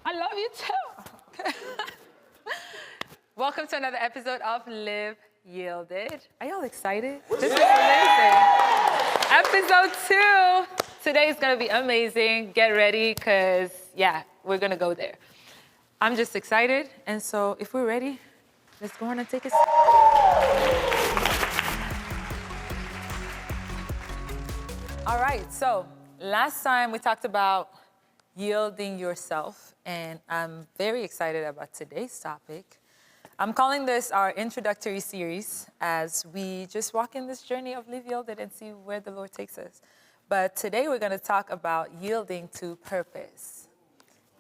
I love you too. Welcome to another episode of Live Yielded. Are y'all excited? This is amazing. Episode 2. Today is going to be amazing. Get ready because, we're going to go there. I'm just excited. And so if we're ready, let's go on and take a seat. All right. So last time we talked about yielding yourself. And I'm very excited about today's topic. I'm calling this our introductory series as we just walk in this journey of Live Yielded and see where the Lord takes us. But today we're going to talk about yielding to purpose.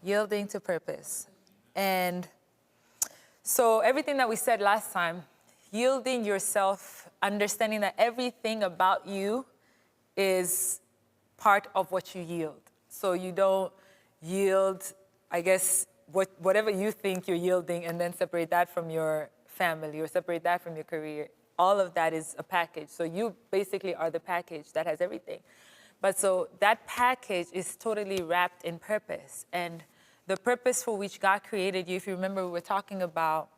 Yielding to purpose. And so everything that we said last time, yielding yourself, understanding that everything about you is part of what you yield. So you don't yield, I guess, whatever you think you're yielding and then separate that from your family or separate that from your career. All of that is a package. So you basically are the package that has everything. But so that package is totally wrapped in purpose. And the purpose for which God created you, if you remember, we were talking about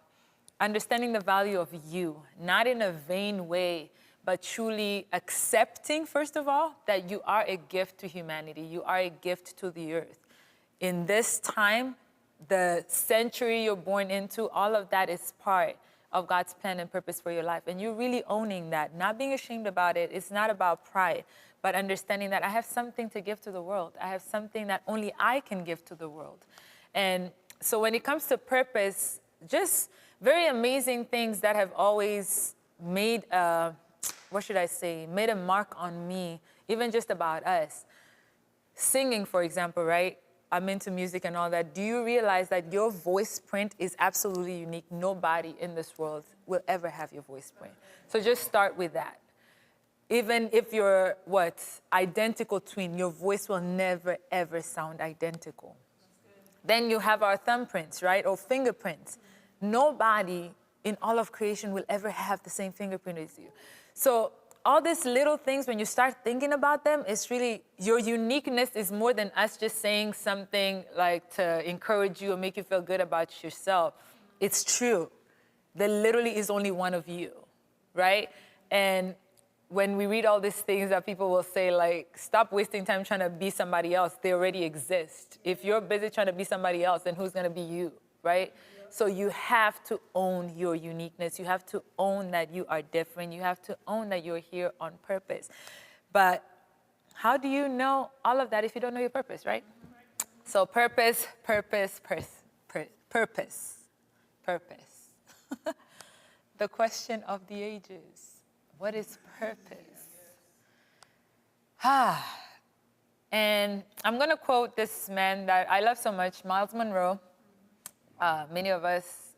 understanding the value of you, not in a vain way, but truly accepting, first of all, that you are a gift to humanity. You are a gift to the earth. In this time, the century you're born into, all of that is part of God's plan and purpose for your life. And you're really owning that, not being ashamed about it. It's not about pride, but understanding that I have something to give to the world. I have something that only I can give to the world. And so when it comes to purpose, just very amazing things that have always made made a mark on me, even just about us. Singing, for example, right? I'm into music and all that. Do you realize that your voice print is absolutely unique? Nobody in this world will ever have your voice print. So just start with that. Even if you're, identical twin, your voice will never, ever sound identical. Then you have our thumbprints, right? Or fingerprints. Nobody in all of creation will ever have the same fingerprint as you. So all these little things, when you start thinking about them, it's really, your uniqueness is more than us just saying something like to encourage you or make you feel good about yourself. It's true. There literally is only one of you, right? And when we read all these things that people will say, like, stop wasting time trying to be somebody else. They already exist. If you're busy trying to be somebody else, then who's going to be you, right? So you have to own your uniqueness. You have to own that you are different. You have to own that you're here on purpose. But how do you know all of that if you don't know your purpose, right? So purpose. The question of the ages. What is purpose? And I'm going to quote this man that I love so much, Miles Monroe. Many of us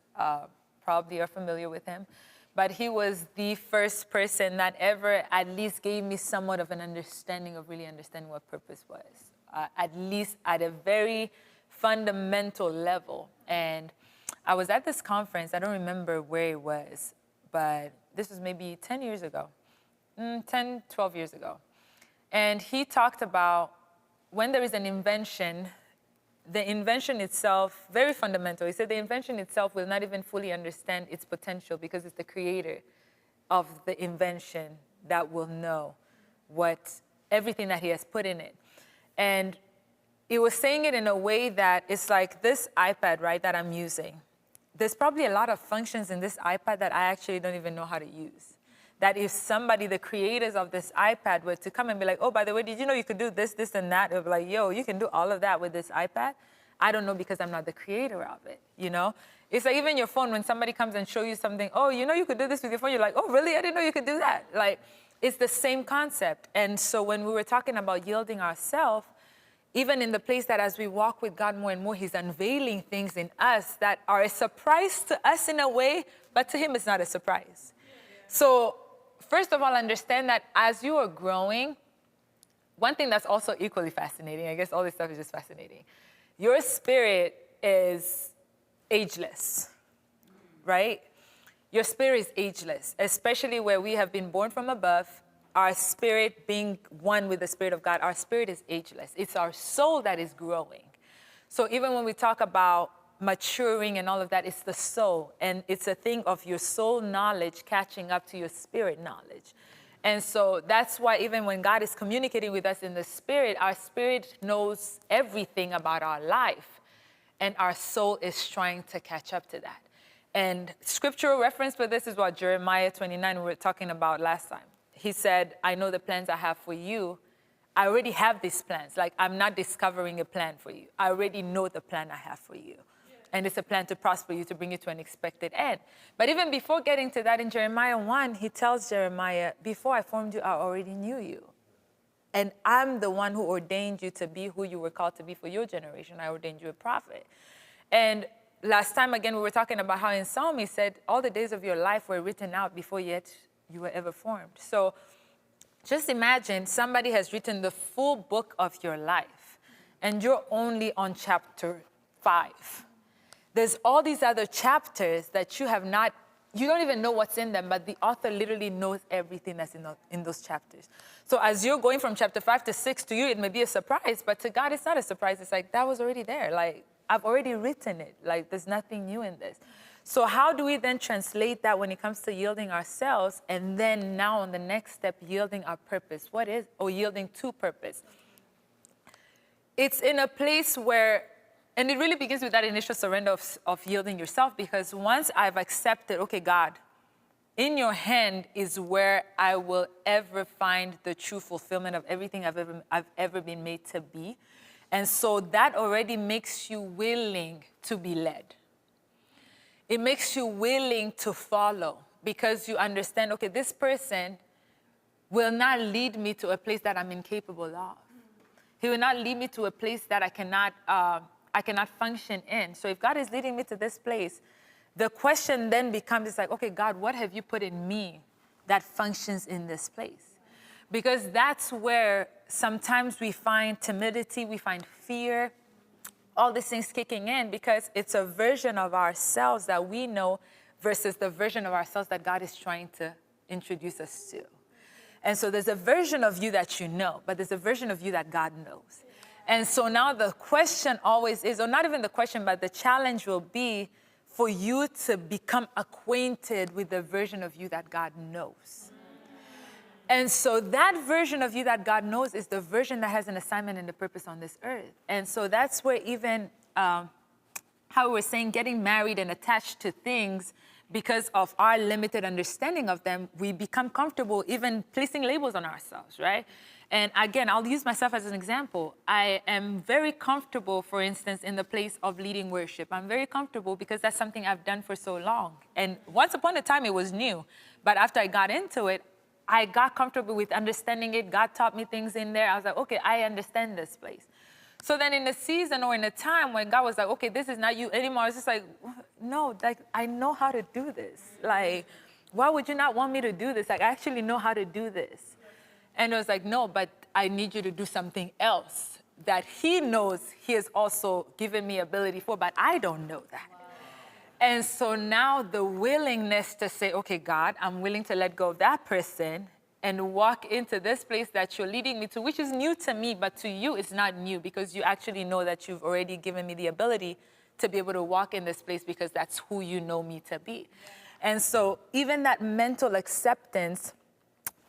probably are familiar with him, but he was the first person that ever at least gave me somewhat of an understanding of really understanding what purpose was, at least at a very fundamental level. And I was at this conference. I don't remember where it was, but this was maybe 10 years ago, 10, 12 years ago. And he talked about when there is an invention, the invention itself, very fundamental. He said the invention itself will not even fully understand its potential because it's the creator of the invention that will know everything that he has put in it. And he was saying it in a way that it's like this iPad, right, that I'm using. There's probably a lot of functions in this iPad that I actually don't even know how to use. That if somebody, the creators of this iPad, were to come and be like, oh, by the way, did you know you could do this, this, and that? It would be like, yo, you can do all of that with this iPad? I don't know because I'm not the creator of it, you know? It's like even your phone, when somebody comes and show you something, oh, you know you could do this with your phone, you're like, oh, really? I didn't know you could do that. Like, it's the same concept. And so when we were talking about yielding ourselves, even in the place that as we walk with God more and more, he's unveiling things in us that are a surprise to us in a way, but to him it's not a surprise. So first of all, understand that as you are growing, one thing that's also equally fascinating, I guess all this stuff is just fascinating. Your spirit is ageless, right? Your spirit is ageless, especially where we have been born from above. Our spirit being one with the Spirit of God, our spirit is ageless. It's our soul that is growing. So even when we talk about maturing and all of that, it's the soul. And it's a thing of your soul knowledge catching up to your spirit knowledge. And so that's why even when God is communicating with us in the spirit, our spirit knows everything about our life. And our soul is trying to catch up to that. And scriptural reference for this is what Jeremiah 29 we were talking about last time. He said, I know the plans I have for you. I already have these plans. Like, I'm not discovering a plan for you. I already know the plan I have for you. And it's a plan to prosper you, to bring you to an expected end. But even before getting to that, in Jeremiah 1, he tells Jeremiah, before I formed you, I already knew you. And I'm the one who ordained you to be who you were called to be for your generation. I ordained you a prophet. And last time, again, we were talking about how in Psalm he said, all the days of your life were written out before yet you were ever formed. So just imagine somebody has written the full book of your life, and you're only on chapter 5. There's all these other chapters that you don't even know what's in them, but the author literally knows everything that's in those chapters. So as you're going from chapter 5 to 6, to you, it may be a surprise, but to God, it's not a surprise. It's like, that was already there. Like, I've already written it. Like, there's nothing new in this. So how do we then translate that when it comes to yielding ourselves, and then now on the next step, yielding our purpose? Yielding to purpose? It's in a place where, and it really begins with that initial surrender of yielding yourself, because once I've accepted, okay, God, in your hand is where I will ever find the true fulfillment of everything I've ever been made to be. And so that already makes you willing to be led. It makes you willing to follow, because you understand, okay, this person will not lead me to a place that I'm incapable of. He will not lead me to a place that I cannot function in. So if God is leading me to this place, the question then becomes, it's like, okay, God, what have you put in me that functions in this place? Because that's where sometimes we find timidity, we find fear, all these things kicking in, because it's a version of ourselves that we know versus the version of ourselves that God is trying to introduce us to. And so there's a version of you that you know, but there's a version of you that God knows. And so now the question always is, or not even the question, but the challenge will be for you to become acquainted with the version of you that God knows. And so that version of you that God knows is the version that has an assignment and a purpose on this earth. And so that's where even how we were saying getting married and attached to things, because of our limited understanding of them, we become comfortable even placing labels on ourselves, right? And again, I'll use myself as an example. I am very comfortable, for instance, in the place of leading worship. I'm very comfortable because that's something I've done for so long. And once upon a time, it was new. But after I got into it, I got comfortable with understanding it. God taught me things in there. I was like, okay, I understand this place. So then in a season or in a time when God was like, okay, this is not you anymore, I was just like, no, like, I know how to do this. Like, why would you not want me to do this? Like, I actually know how to do this. And it was like, no, but I need you to do something else that he knows he has also given me ability for, but I don't know that. And so now the willingness to say, okay, God, I'm willing to let go of that person and walk into this place that you're leading me to, which is new to me, but to you it's not new, because you actually know that you've already given me the ability to be able to walk in this place because that's who you know me to be. And so even that mental acceptance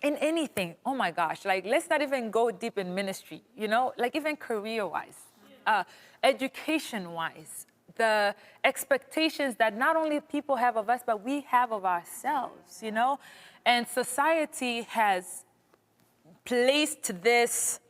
in anything, oh my gosh, like let's not even go deep in ministry, you know, like even career-wise, education-wise, the expectations that not only people have of us, but we have of ourselves, you know? And society has placed this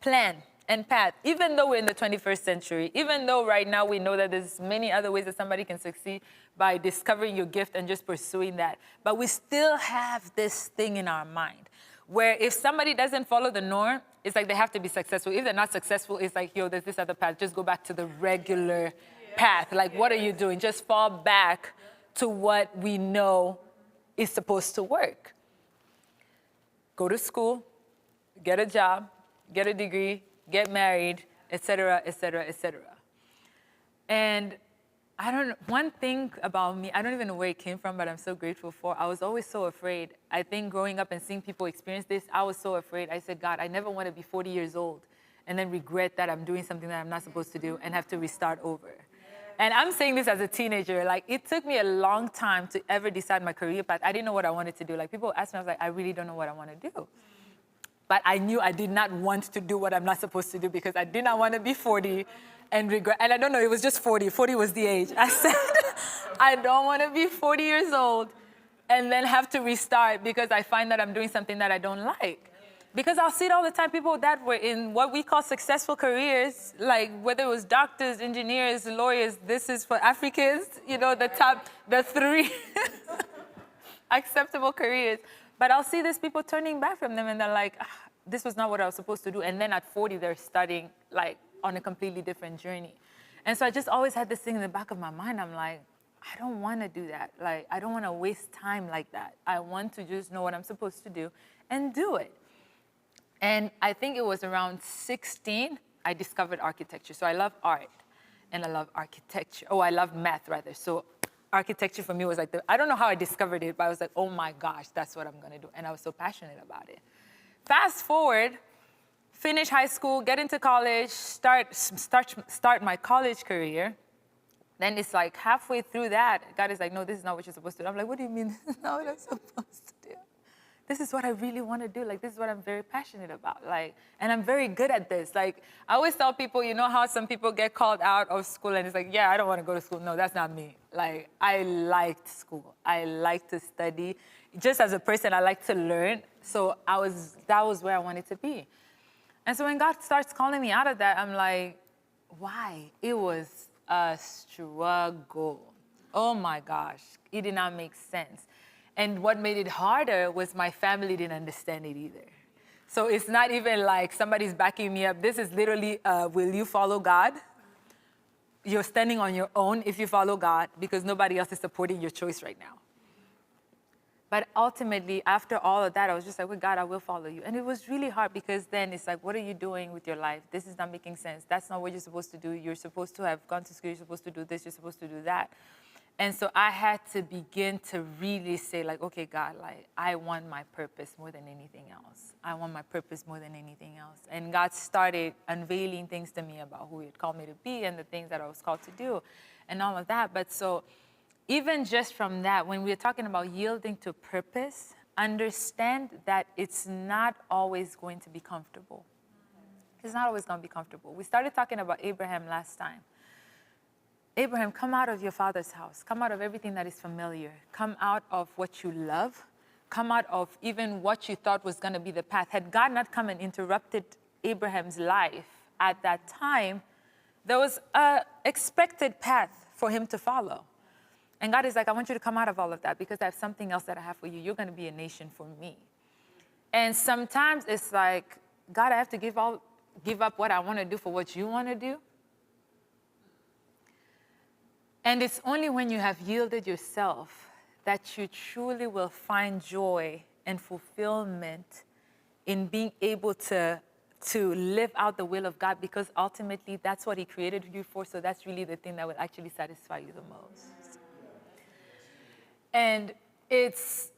plan and path, even though we're in the 21st century, even though right now we know that there's many other ways that somebody can succeed by discovering your gift and just pursuing that. But we still have this thing in our mind where if somebody doesn't follow the norm, it's like they have to be successful. If they're not successful, it's like, yo, there's this other path. Just go back to the regular path. Like, what are you doing? Just fall back to what we know is supposed to work. Go to school, get a job, get a degree, get married, et cetera, et cetera, et cetera. And I don't know, one thing about me, I don't even know where it came from, but I'm so grateful for, I was always so afraid. I think growing up and seeing people experience this, I was so afraid. I said, God, I never want to be 40 years old and then regret that I'm doing something that I'm not supposed to do and have to restart over. And I'm saying this as a teenager. Like, it took me a long time to ever decide my career path. I didn't know what I wanted to do. Like, people asked me, I was like, I really don't know what I want to do. But I knew I did not want to do what I'm not supposed to do because I did not want to be 40 and regret. And I don't know, it was just 40. 40 was the age. I said, I don't want to be 40 years old and then have to restart because I find that I'm doing something that I don't like. Because I'll see it all the time, people that were in what we call successful careers, like whether it was doctors, engineers, lawyers, this is for Africans, you know, the three acceptable careers. But I'll see these people turning back from them and they're like, this was not what I was supposed to do. And then at 40, they're starting like on a completely different journey. And so I just always had this thing in the back of my mind. I'm like, I don't want to do that. Like, I don't want to waste time like that. I want to just know what I'm supposed to do and do it. And I think it was around 16, I discovered architecture. So I love art and I love architecture. Oh, I love math rather. So architecture for me was like, I don't know how I discovered it, but I was like, oh my gosh, that's what I'm going to do. And I was so passionate about it. Fast forward, finish high school, get into college, start my college career. Then it's like halfway through that, God is like, no, this is not what you're supposed to do. I'm like, what do you mean this is not what I'm supposed to do? This is what I really want to do. Like, this is what I'm very passionate about. Like, and I'm very good at this. Like, I always tell people, you know how some people get called out of school and it's like, yeah, I don't want to go to school. No, that's not me. Like, I liked school. I liked to study. Just as a person, I like to learn. So that was where I wanted to be. And so when God starts calling me out of that, I'm like, why? It was a struggle. Oh my gosh. It did not make sense. And what made it harder was my family didn't understand it either. So it's not even like somebody's backing me up. This is literally, will you follow God? You're standing on your own if you follow God because nobody else is supporting your choice right now. But ultimately, after all of that, I was just like, well, God, I will follow you. And it was really hard because then it's like, what are you doing with your life? This is not making sense. That's not what you're supposed to do. You're supposed to have gone to school. You're supposed to do this. You're supposed to do that. And so I had to begin to really say, like, okay, God, like, I want my purpose more than anything else. I want my purpose more than anything else. And God started unveiling things to me about who He had called me to be and the things that I was called to do and all of that. But so even just from that, when we're talking about yielding to purpose, understand that it's not always going to be comfortable. It's not always going to be comfortable. We started talking about Abraham last time. Abraham, come out of your father's house. Come out of everything that is familiar. Come out of what you love. Come out of even what you thought was going to be the path. Had God not come and interrupted Abraham's life at that time, there was an expected path for him to follow. And God is like, I want you to come out of all of that because I have something else that I have for you. You're going to be a nation for me. And sometimes it's like, God, I have to give up what I want to do for what you want to do. And it's only when you have yielded yourself that you truly will find joy and fulfillment in being able to live out the will of God because ultimately that's what He created you for. So that's really the thing that will actually satisfy you the most. And it's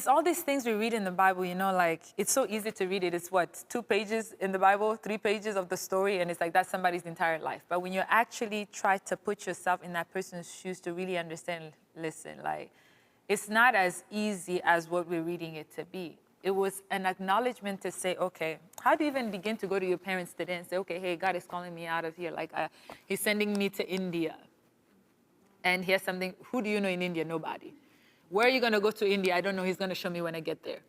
all these things we read in the Bible, you know, like it's so easy to read it. It's what, 2 pages in the Bible, 3 pages of the story, and it's like that's somebody's entire life. But when you actually try to put yourself in that person's shoes to really understand, listen, like it's not as easy as what we're reading it to be. It was an acknowledgement to say, okay, how do you even begin to go to your parents today and say, okay, hey, God is calling me out of here. Like He's sending me to India. And here's something, who do you know in India? Nobody. Where are you going to go to India? I don't know. He's going to show me when I get there.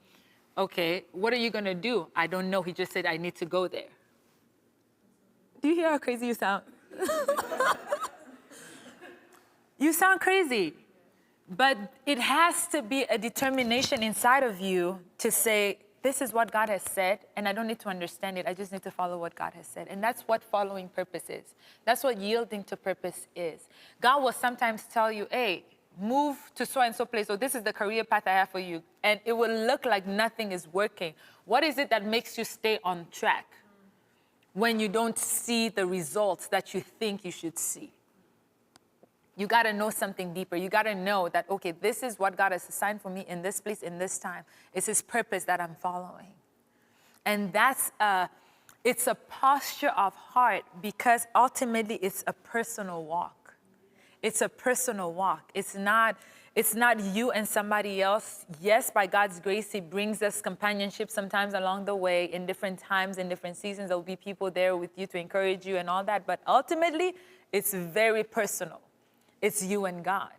Okay, what are you going to do? I don't know. He just said, I need to go there. Do you hear how crazy you sound? You sound crazy. But it has to be a determination inside of you to say, this is what God has said, and I don't need to understand it. I just need to follow what God has said. And that's what following purpose is. That's what yielding to purpose is. God will sometimes tell you, hey, move to so-and-so place, or this is the career path I have for you. And it will look like nothing is working. What is it that makes you stay on track when you don't see the results that you think you should see? You got to know something deeper. You got to know that, okay, this is what God has assigned for me in this place, in this time. It's His purpose that I'm following. And that's It's a posture of heart because ultimately it's a personal walk. It's a personal walk. It's not you and somebody else. Yes, by God's grace, He brings us companionship sometimes along the way in different times, in different seasons. There will be people there with you to encourage you and all that. But ultimately, it's very personal. It's you and God.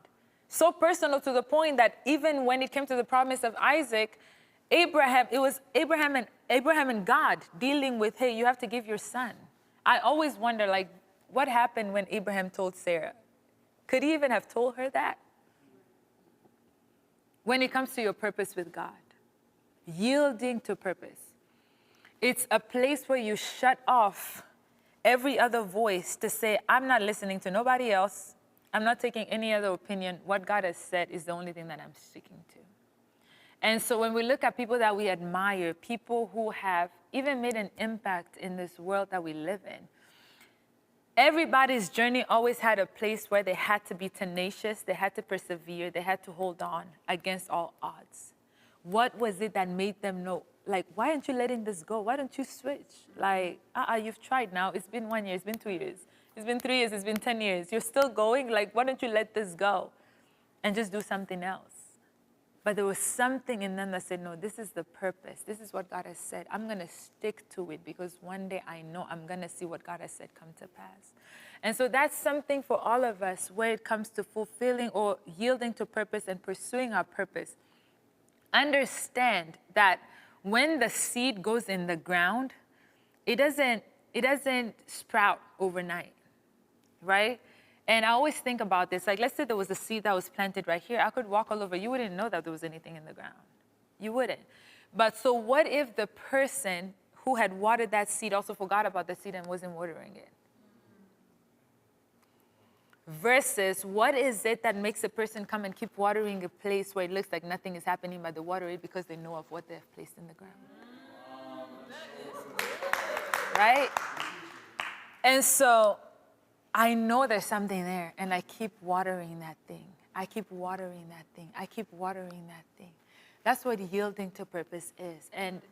So personal to the point that even when it came to the promise of Isaac, it was Abraham and God dealing with, hey, you have to give your son. I always wonder, like, what happened when Abraham told Sarah? Could he even have told her that? When it comes to your purpose with God, yielding to purpose, it's a place where you shut off every other voice to say, I'm not listening to nobody else. I'm not taking any other opinion. What God has said is the only thing that I'm sticking to. And so when we look at people that we admire, people who have even made an impact in this world that we live in, everybody's journey always had a place where they had to be tenacious, they had to persevere, they had to hold on against all odds. What was it that made them know, like, why aren't you letting this go? Why don't you switch? Like, you've tried now. It's been 1 year, it's been 2 years, it's been 3 years, it's been 10 years. You're still going? Like, why don't you let this go and just do something else? But there was something in them that said, no, this is the purpose. This is what God has said. I'm going to stick to it because one day I know I'm going to see what God has said come to pass. And so that's something for all of us where it comes to fulfilling or yielding to purpose and pursuing our purpose. Understand that when the seed goes in the ground, it doesn't sprout overnight, right? And I always think about this, like, let's say there was a seed that was planted right here. I could walk all over. You wouldn't know that there was anything in the ground. You wouldn't. But so what if the person who had watered that seed also forgot about the seed and wasn't watering it? Versus, what is it that makes a person come and keep watering a place where it looks like nothing is happening, but they water it because they know of what they've placed in the ground? Right? And so I know there's something there, and I keep watering that thing. I keep watering that thing. I keep watering that thing. That's what yielding to purpose is. And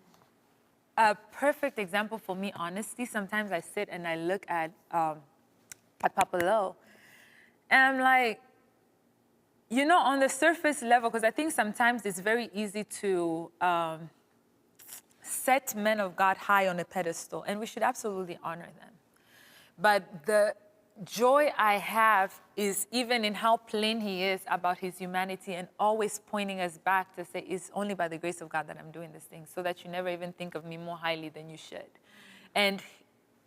a perfect example for me, honestly, sometimes I sit and I look at Papa Lo, and I'm like, you know, on the surface level, because I think sometimes it's very easy to set men of God high on a pedestal, and we should absolutely honor them. But the joy I have is even in how plain he is about his humanity and always pointing us back to say, it's only by the grace of God that I'm doing this thing, so that you never even think of me more highly than you should. And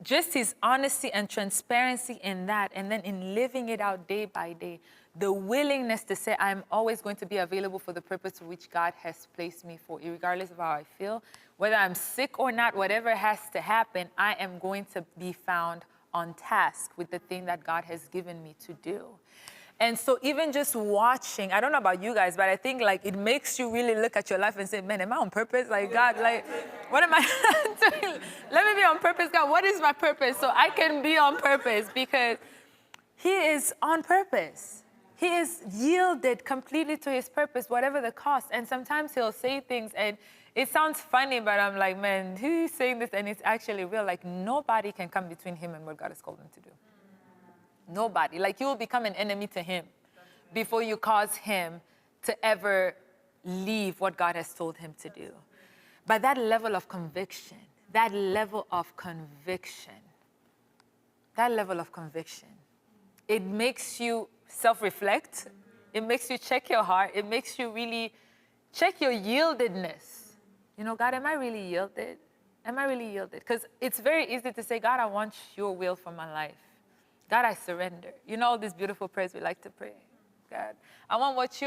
just his honesty and transparency in that, and then in living it out day by day, the willingness to say, I'm always going to be available for the purpose for which God has placed me for, regardless of how I feel. Whether I'm sick or not, whatever has to happen, I am going to be found on task with the thing that God has given me to do. And so even just watching, I don't know about you guys, but I think like it makes you really look at your life and say, man, am I on purpose? Like, God, like, what am I doing? Let me be on purpose. God, what is my purpose? So I can be on purpose because he is on purpose. He is yielded completely to his purpose, whatever the cost. And sometimes he'll say things and it sounds funny, but I'm like, man, he's saying this and it's actually real. Like, nobody can come between him and what God has called him to do. Nobody. Like, you will become an enemy to him before you cause him to ever leave what God has told him to do. But that level of conviction, that level of conviction, it makes you self-reflect. It makes you check your heart. It makes you really check your yieldedness. You know, God, am I really yielded? Am I really yielded? Because it's very easy to say, God, I want your will for my life. God, I surrender. You know all these beautiful prayers we like to pray. God, I want what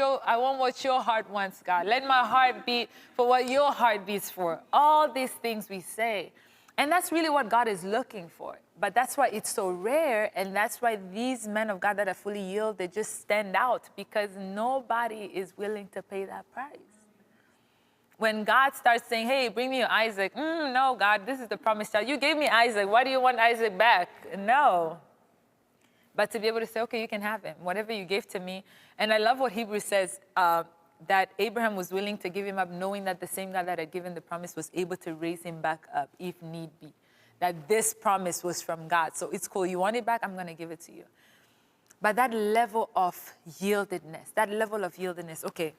your heart wants, God. Let my heart beat for what your heart beats for. All these things we say. And that's really what God is looking for. But that's why it's so rare, and that's why these men of God that are fully yielded just stand out, because nobody is willing to pay that price. When God starts saying, hey, bring me your Isaac. No, God, this is the promised child. You gave me Isaac. Why do you want Isaac back? No. But to be able to say, okay, you can have him, whatever you gave to me. And I love what Hebrews says, that Abraham was willing to give him up, knowing that the same God that had given the promise was able to raise him back up if need be. that this promise was from God. So it's cool. You want it back? I'm going to give it to you. But that level of yieldedness, okay,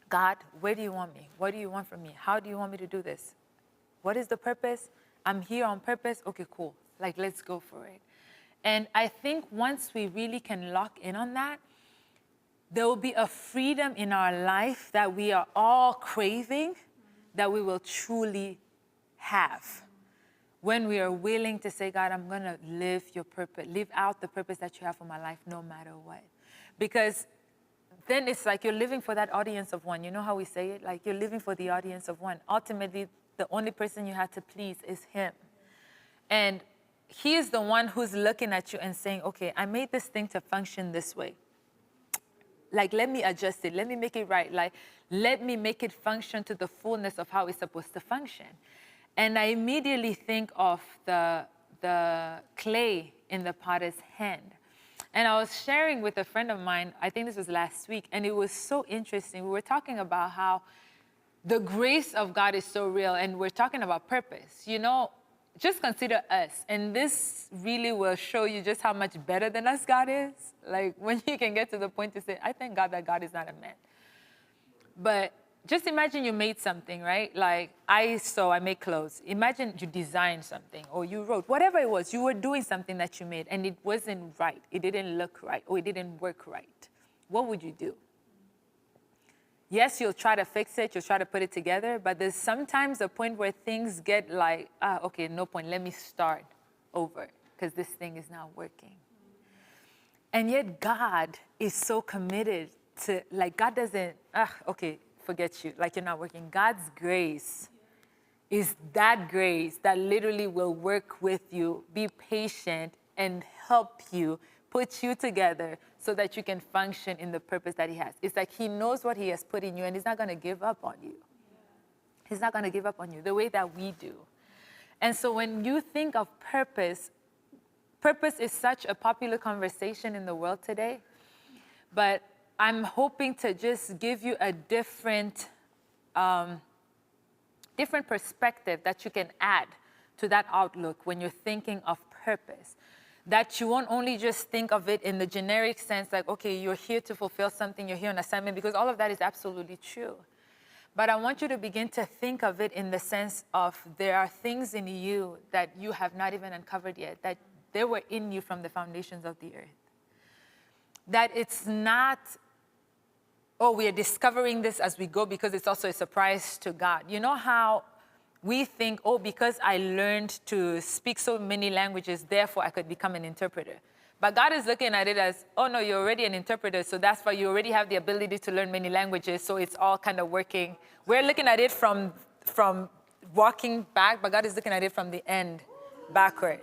God, where do you want me? What do you want from me? How do you want me to do this? What is the purpose? I'm here on purpose. Okay, cool. Like, let's go for it. And I think once we really can lock in on that, there will be a freedom in our life that we are all craving that we will truly have when we are willing to say, God, I'm going to live your purpose, live out the purpose that you have for my life no matter what. Because then it's like you're living for that audience of one. You know how we say it? Like you're living for the audience of one. Ultimately, the only person you have to please is him. And he is the one who's looking at you and saying, okay, I made this thing to function this way. Like, let me adjust it. Let me make it right. Like, let me make it function to the fullness of how it's supposed to function. And I immediately think of the clay in the potter's hand. And I was sharing with a friend of mine, I think this was last week, and it was so interesting. We were talking about how the grace of God is so real, and we're talking about purpose. You know, just consider us, and this really will show you just how much better than us God is. Like, when you can get to the point to say, I thank God that God is not a man. But just imagine you made something, right? Like, I make clothes. Imagine you designed something, or you wrote, whatever it was, you were doing something that you made, and it wasn't right. It didn't look right, or it didn't work right. What would you do? Yes, you'll try to fix it, you'll try to put it together, but there's sometimes a point where things get like, okay, no point, let me start over, because this thing is not working. And yet God is so committed to, like, God doesn't, okay, forget you, like you're not working. God's grace is that grace that literally will work with you, be patient, and help you, put you together so that you can function in the purpose that he has. It's like he knows what he has put in you, and he's not going to give up on you. He's not going to give up on you the way that we do. And so when you think of purpose, purpose is such a popular conversation in the world today, but I'm hoping to just give you a different perspective that you can add to that outlook when you're thinking of purpose. That you won't only just think of it in the generic sense, like, okay, you're here to fulfill something, you're here on assignment, because all of that is absolutely true. But I want you to begin to think of it in the sense of there are things in you that you have not even uncovered yet, that they were in you from the foundations of the earth. That it's not, oh, we are discovering this as we go because it's also a surprise to God. You know how we think, oh, because I learned to speak so many languages, therefore I could become an interpreter. But God is looking at it as, oh, no, you're already an interpreter, so that's why you already have the ability to learn many languages, so it's all kind of working. We're looking at it from walking back, but God is looking at it from the end backward.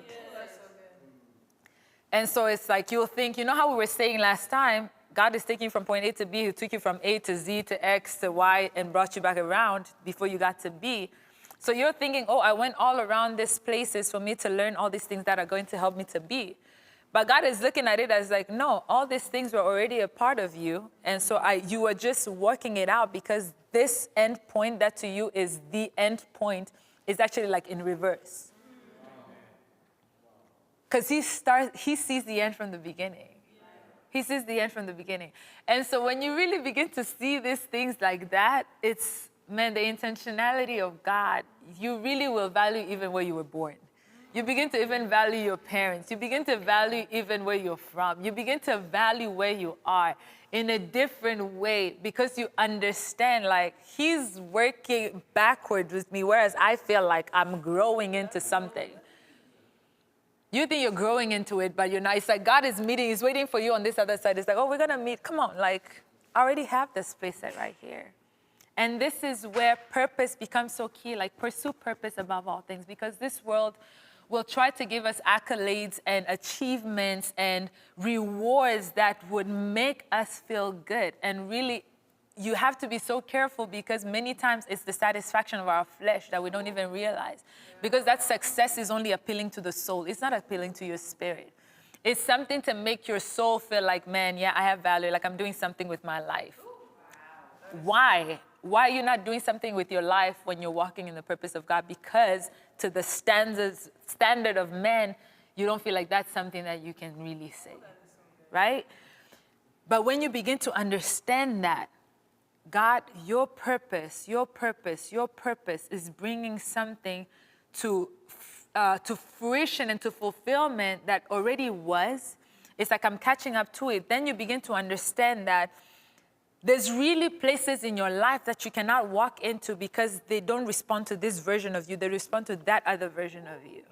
And so it's like you'll think, you know how we were saying last time, God is taking you from point A to B, He took you from A to Z to X to Y and brought you back around before you got to B. So you're thinking, oh, I went all around these places for me to learn all these things that are going to help me to be. But God is looking at it as like, no, all these things were already a part of you. And so you were just working it out because this end point that to you is the end point is actually like in reverse. Because he sees the end from the beginning. He sees the end from the beginning. And so when you really begin to see these things like that, it's, man, the intentionality of God, you really will value even where you were born. You begin to even value your parents. You begin to value even where you're from. You begin to value where you are in a different way because you understand, like, He's working backwards with me, whereas I feel like I'm growing into something. You think you're growing into it, but you're not. It's like God is meeting. He's waiting for you on this other side. It's like, oh, we're going to meet. Come on, like, I already have this place set right here. And this is where purpose becomes so key, like pursue purpose above all things, because this world will try to give us accolades and achievements and rewards that would make us feel good. And really, you have to be so careful because many times it's the satisfaction of our flesh that we don't even realize. Because that success is only appealing to the soul. It's not appealing to your spirit. It's something to make your soul feel like, man, yeah, I have value, like I'm doing something with my life. Why? Why are you not doing something with your life when you're walking in the purpose of God? Because to the standard of men, you don't feel like that's something that you can really say, right? But when you begin to understand that, God, your purpose is bringing something to fruition and to fulfillment that already was. It's like I'm catching up to it. Then you begin to understand that there's really places in your life that you cannot walk into because they don't respond to this version of you. They respond to that other version of you.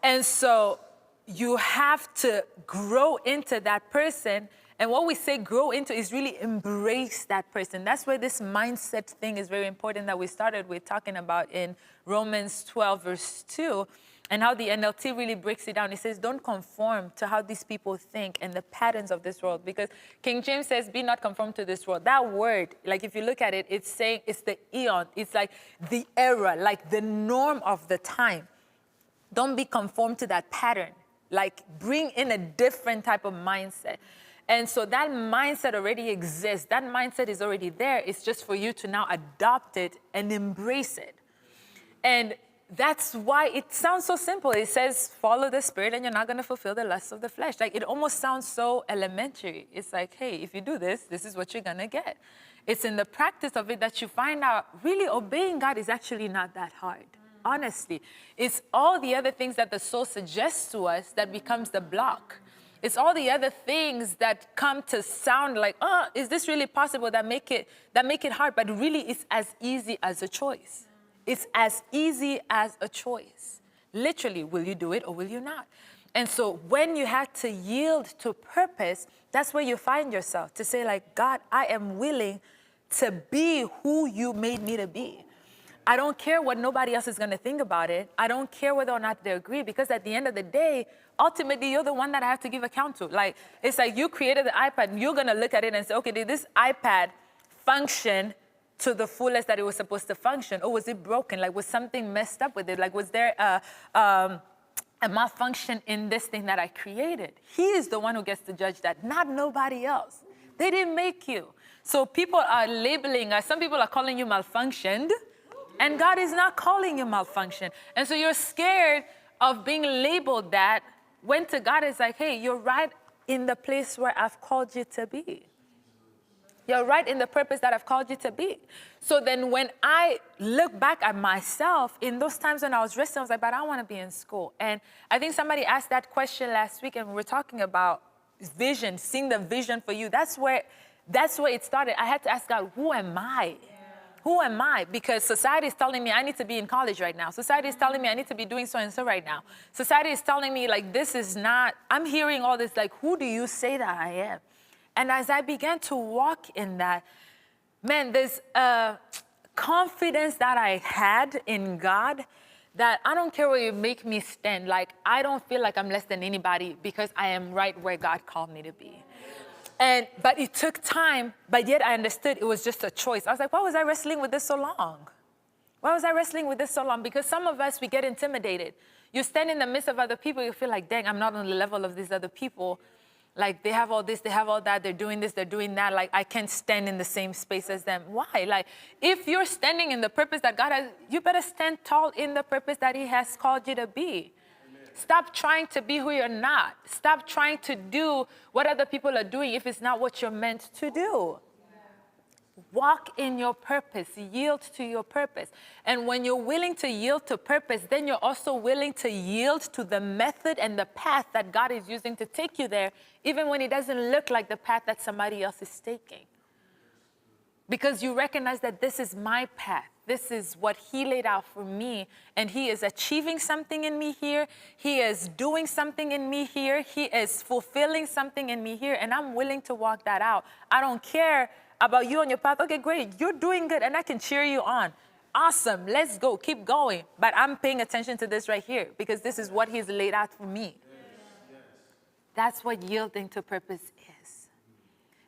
And so you have to grow into that person. And what we say grow into is really embrace that person. That's where this mindset thing is very important that we started with talking about in Romans 12, verse 2, and how the NLT really breaks it down. It says, don't conform to how these people think and the patterns of this world. Because King James says, be not conformed to this world. That word, like if you look at it, it's saying it's the eon. It's like the era, like the norm of the time. Don't be conformed to that pattern. Like bring in a different type of mindset. And so that mindset already exists. That mindset is already there. It's just for you to now adopt it and embrace it. And that's why it sounds so simple. It says, follow the Spirit and you're not going to fulfill the lusts of the flesh. Like it almost sounds so elementary. It's like, hey, if you do this, this is what you're going to get. It's in the practice of it that you find out really obeying God is actually not that hard. Honestly, it's all the other things that the soul suggests to us that becomes the block. It's all the other things that come to sound like, oh, is this really possible, that make it hard? But really, it's as easy as a choice. It's as easy as a choice. Literally, will you do it or will you not? And so when you have to yield to purpose, that's where you find yourself, to say like, God, I am willing to be who you made me to be. I don't care what nobody else is going to think about it. I don't care whether or not they agree, because at the end of the day, ultimately, you're the one that I have to give account to. Like, it's like you created the iPad, and you're going to look at it and say, okay, did this iPad function to the fullest that it was supposed to function? Or was it broken? Like, was something messed up with it? Like, was there a malfunction in this thing that I created? He is the one who gets to judge that, not nobody else. They didn't make you. So people are labeling us. Some people are calling you malfunctioned, and God is not calling you malfunction. And so you're scared of being labeled that, when to God is like, hey, you're right in the place where I've called you to be. You're right in the purpose that I've called you to be. So then when I look back at myself, in those times when I was resting, I was like, but I want to be in school. And I think somebody asked that question last week, and we were talking about vision, seeing the vision for you. That's where it started. I had to ask God, who am I? Who am I? Because society is telling me I need to be in college right now. Society is telling me I need to be doing so and so right now. Society is telling me, like, this is not, I'm hearing all this, like, who do you say that I am? And as I began to walk in that, man, there's a confidence that I had in God that I don't care where you make me stand. Like, I don't feel like I'm less than anybody because I am right where God called me to be. But it took time, but yet I understood it was just a choice. I was like, why was I wrestling with this so long? Why was I wrestling with this so long? Because some of us, we get intimidated. You stand in the midst of other people, you feel like, dang, I'm not on the level of these other people. Like, they have all this, they have all that, they're doing this, they're doing that. Like, I can't stand in the same space as them. Why? Like, if you're standing in the purpose that God has, you better stand tall in the purpose that He has called you to be. Stop trying to be who you're not. Stop trying to do what other people are doing if it's not what you're meant to do. Walk in your purpose. Yield to your purpose. And when you're willing to yield to purpose, then you're also willing to yield to the method and the path that God is using to take you there, even when it doesn't look like the path that somebody else is taking. Because you recognize that this is my path. This is what He laid out for me. And He is achieving something in me here. He is doing something in me here. He is fulfilling something in me here. And I'm willing to walk that out. I don't care about you on your path. Okay, great. You're doing good. And I can cheer you on. Awesome. Let's go. Keep going. But I'm paying attention to this right here, because this is what He's laid out for me. Yes. That's what yielding to purpose is.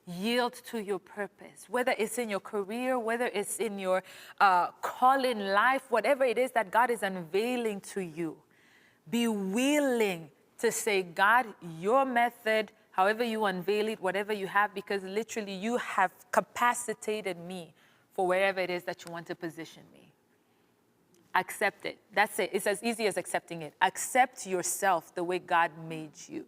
Yield to your purpose, whether it's in your career, whether it's in your call in life, whatever it is that God is unveiling to you. Be willing to say, God, your method, however you unveil it, whatever you have, because literally you have capacitated me for wherever it is that you want to position me. Accept it. That's it. It's as easy as accepting it. Accept yourself the way God made you,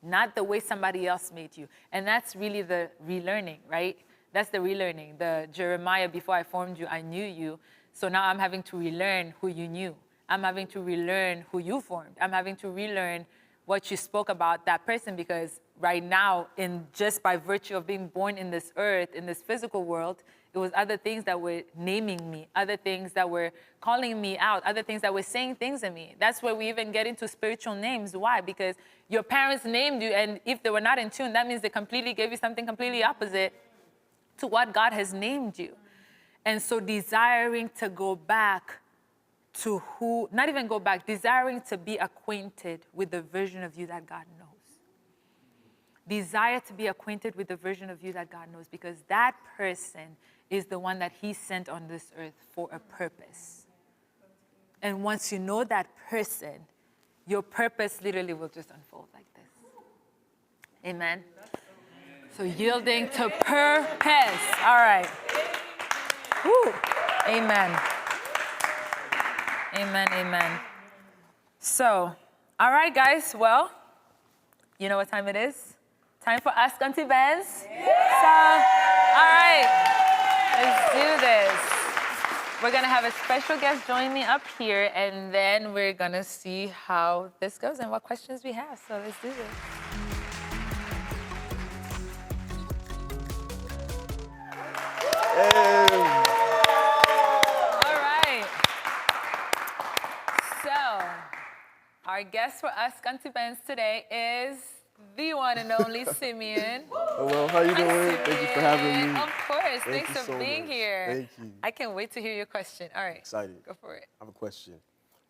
not the way somebody else made you. And that's really the relearning, right? That's the relearning. The Jeremiah, before I formed you, I knew you. So now I'm having to relearn who you knew. I'm having to relearn who you formed. I'm having to relearn what you spoke about that person, because right now, in just by virtue of being born in this earth, in this physical world, it was other things that were naming me, other things that were calling me out, other things that were saying things to me. That's where we even get into spiritual names. Why? Because your parents named you, and if they were not in tune, that means they completely gave you something completely opposite to what God has named you. And so desiring to go back to who, not even go back, desiring to be acquainted with the version of you that God knows. Desire to be acquainted with the version of you that God knows, because that person is the one that he sent on this earth for a purpose. And once you know that person, your purpose literally will just unfold like this. Amen? So yielding to purpose. All right. Woo. Amen. Amen, amen. So, all right, guys. Well, you know what time it is? Time for Ask Auntie Benz. Yeah. So, all right. Let's do this. We're going to have a special guest join me up here, and then we're going to see how this goes and what questions we have. So let's do this. All right. So, our guest for Ask Auntie Benz today is the one and only Simeon. Hello, how you doing? Hi, Thank you for having me. Of course. Thanks Thank you for so being much. here. Thank you. I can't wait to hear your question. All right. Excited. Go for it. I have a question.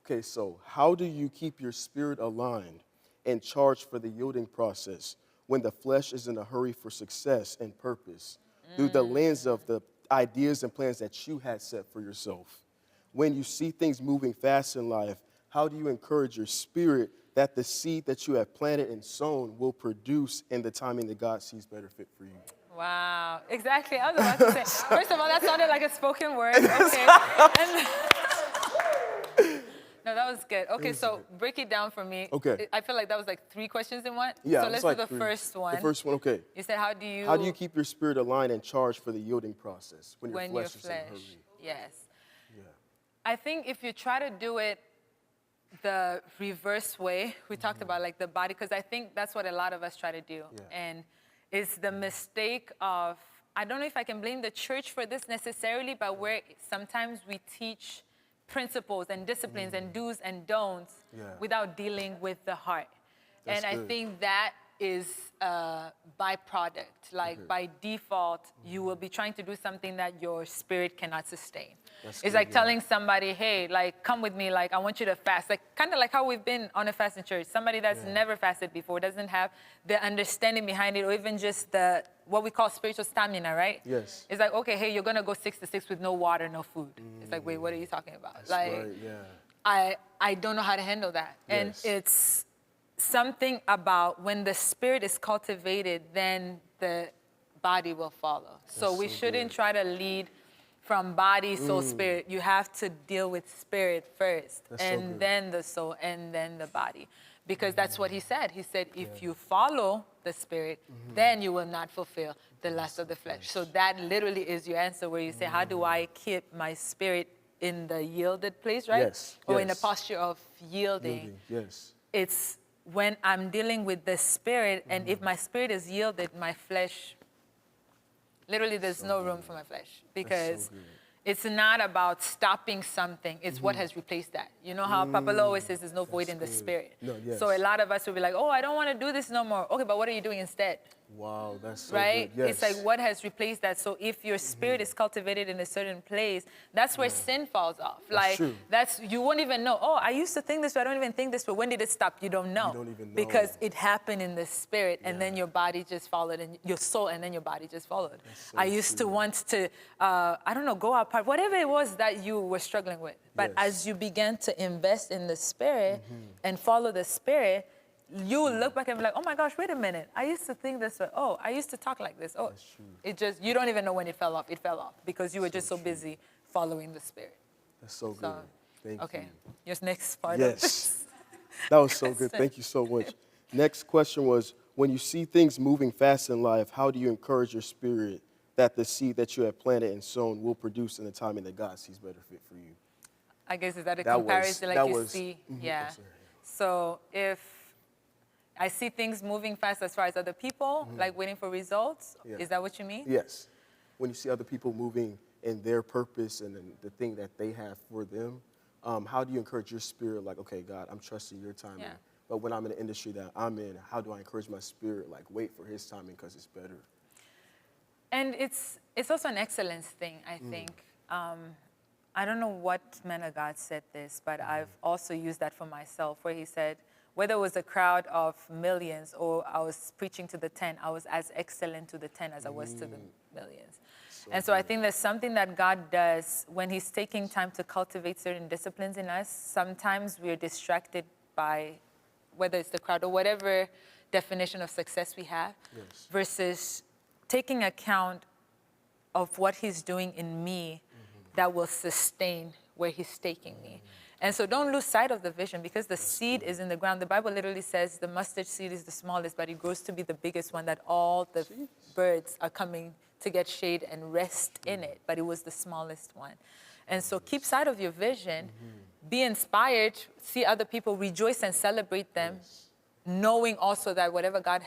Okay, so how do you keep your spirit aligned and charged for the yielding process when the flesh is in a hurry for success and purpose through the lens of the ideas and plans that you had set for yourself? When you see things moving fast in life, how do you encourage your spirit that the seed that you have planted and sown will produce in the timing that God sees better fit for you? Wow. Exactly. I was about to say. First of all, that sounded like a spoken word. Okay. No, that was good. Okay, so break it down for me. Okay. I feel like that was like 3 questions in one. Yeah, so let's like do the first one. The first one, okay. You said, how do you keep your spirit aligned and charged for the yielding process when your flesh is in a hurry? Yes. Yeah. I think if you try to do it the reverse way, we talked about like the body, because I think that's what a lot of us try to do. Yeah. And it's the mistake of, I don't know if I can blame the church for this necessarily, but where sometimes we teach principles and disciplines and do's and don'ts without dealing with the heart. That's and good. I think that is a byproduct. Like by default, you will be trying to do something that your spirit cannot sustain. That's it's good, like telling somebody, hey, like, come with me, like, I want you to fast. Like, kind of like how we've been on a fast in church. Somebody that's never fasted before, doesn't have the understanding behind it, or even just the, what we call spiritual stamina, right? Yes. It's like, okay, hey, you're going to go 6 to 6 with no water, no food. It's like, wait, what are you talking about? That's like, right, yeah. I don't know how to handle that. Yes. And it's something about when the spirit is cultivated, then the body will follow. So we shouldn't try to lead from body, soul, spirit. You have to deal with spirit first, and then the soul, and then the body. Because that's what he said. He said, if you follow the spirit, then you will not fulfill the lust of the flesh. So that literally is your answer, where you say, how do I keep my spirit in the yielded place, right? Yes. Or in a posture of yielding. Yes. It's when I'm dealing with the spirit, and if my spirit is yielded, my flesh, literally there's no room for my flesh, because it's not about stopping something. It's what has replaced that. You know how Papa Lo always says there's no void in the spirit. No, yes. So a lot of us will be like, oh, I don't want to do this no more. Okay, but what are you doing instead? Wow, that's so right? good. Yes. It's like, what has replaced that? So if your spirit is cultivated in a certain place, that's where sin falls off. That's true. You won't even know, oh, I used to think this, but I don't even think this, but when did it stop? You don't know. You don't even know. Because it happened in the spirit, and then your body just followed, and your soul, and then your body just followed. So I used to want to, I don't know, go out, whatever it was that you were struggling with. But as you began to invest in the spirit and follow the spirit, you will look back and be like, oh my gosh, wait a minute. I used to think this way. Oh, I used to talk like this. Oh, That's true. it just, you don't even know when it fell off. It fell off because you were just so true. busy following the Spirit. That's so good. So, Thank okay, you. your next part of Yes. this. That was so good. Thank you so much. Next question was, when you see things moving fast in life, how do you encourage your spirit that the seed that you have planted and sown will produce in the timing that God sees better fit for you? I guess, is that a That was- comparison that like you was- see? mhm, Yeah. I'm sorry. So if I see things moving fast as far as other people, like waiting for results, Yeah. is that what you mean? Yes. When you see other people moving in their purpose and in the thing that they have for them, how do you encourage your spirit? Like, okay, God, I'm trusting your timing. Yeah. But when I'm in the industry that I'm in, how do I encourage my spirit? Like, wait for his timing because it's better. And it's also an excellence thing, I think. I don't know what man of God said this, but I've also used that for myself, where he said, whether it was a crowd of millions or I was preaching to the 10, I was as excellent to the 10 as I was to the millions. And so I think there's something that God does when he's taking time to cultivate certain disciplines in us. Sometimes we're distracted by whether it's the crowd or whatever definition of success we have, Yes. versus taking account of what he's doing in me that will sustain where he's taking me. And so don't lose sight of the vision, because the seed is in the ground. The Bible literally says the mustard seed is the smallest, but it grows to be the biggest one, that all the birds are coming to get shade and rest in it, but it was the smallest one. And so keep sight of your vision, be inspired, see other people, rejoice and celebrate them, knowing also that whatever God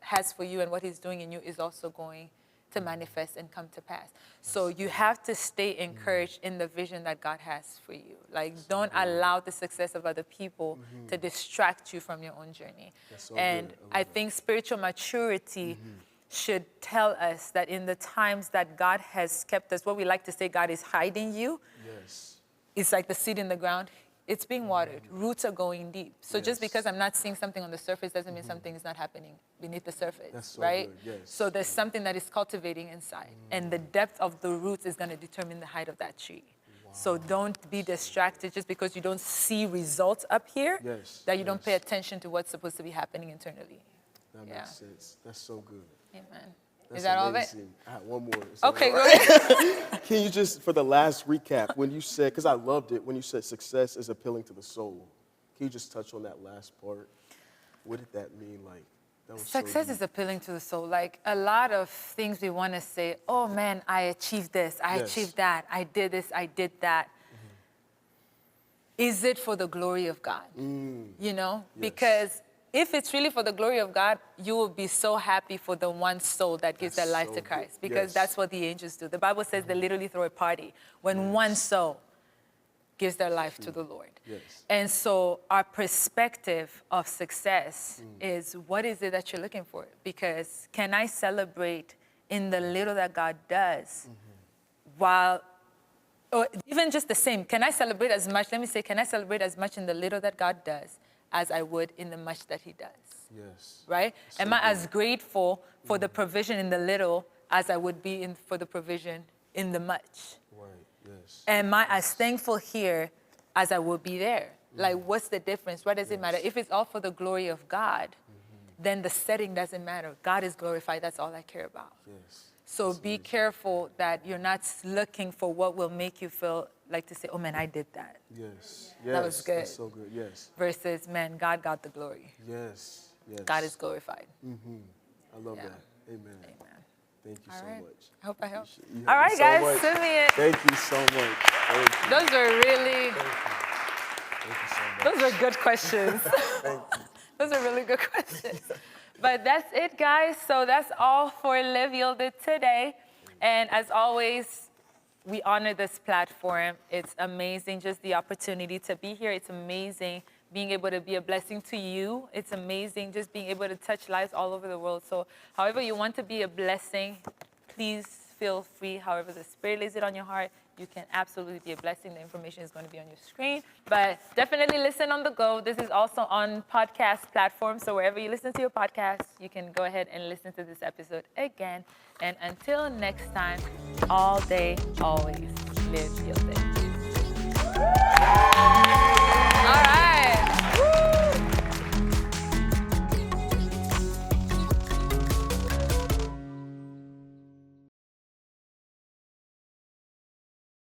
has for you and what he's doing in you is also going to manifest and come to pass. So you have to stay encouraged in the vision that God has for you. Like, don't allow the success of other people to distract you from your own journey. That's so And good. I think spiritual maturity should tell us that in the times that God has kept us, what we like to say, God is hiding you. Yes. It's like the seed in the ground. It's being watered. Roots are going deep. So just because I'm not seeing something on the surface doesn't mean something is not happening beneath the surface, That's so right? good, yes. So there's something that is cultivating inside. And the depth of the roots is going to determine the height of that tree. So don't be distracted just because you don't see results up here, Yes, that you don't pay yes. attention to what's supposed to be happening internally. That Yeah. makes sense. That's so good. Amen. That's Is that all of it? amazing. I had one more. Is that Okay, all go right? ahead. Can you just, for the last recap, when you said, because I loved it, when you said success is appealing to the soul, can you just touch on that last part? What did that mean? Like, that was Success so is appealing to the soul. Like, a lot of things we want to say, oh man, I achieved this, I Yes. achieved that, I did this, I did that. Is it for the glory of God? You know? Yes. Because if it's really for the glory of God, you will be so happy for the one soul that gives their That's life so to good. Christ. Because Yes. that's what the angels do. The Bible says they literally throw a party when one soul gives their life to the Lord. Yes. And so our perspective of success is, what is it that you're looking for? Because can I celebrate in the little that God does while, or even just the same, can I celebrate as much, let me say, can I celebrate as much in the little that God does as I would in the much that he does? Yes. Right? So Am I good. as grateful for the provision in the little as I would be for the provision in the much? Right. Yes. Am I as thankful here as I will be there? Like, what's the difference? What does it matter? If it's all for the glory of God, then the setting doesn't matter. God is glorified. That's all I care about. Yes. So be careful that you're not looking for what will make you feel like to say, oh man, I did that. Yes. That was Yes. good. That's so good. Yes. Versus, man, God got the glory. Yes. Yes. God is glorified. I love Yeah. that. Amen. Amen. Thank you All so right. much. I hope I helped. You All helped right, me so guys, much. Simeon. Thank you so much. Thank you. Those are really, Thank you so much. those are good questions. Those are really good questions. But that's it, guys. So that's all for Live Yielded today. And as always, we honor this platform. It's amazing, just the opportunity to be here. It's amazing being able to be a blessing to you. It's amazing just being able to touch lives all over the world. So however you want to be a blessing, please feel free. However the Spirit lays it on your heart, you can absolutely be a blessing. The information is going to be on your screen. But definitely listen on the go. This is also on podcast platforms. So wherever you listen to your podcast, you can go ahead and listen to this episode again. And until next time, all day, always, live yielded.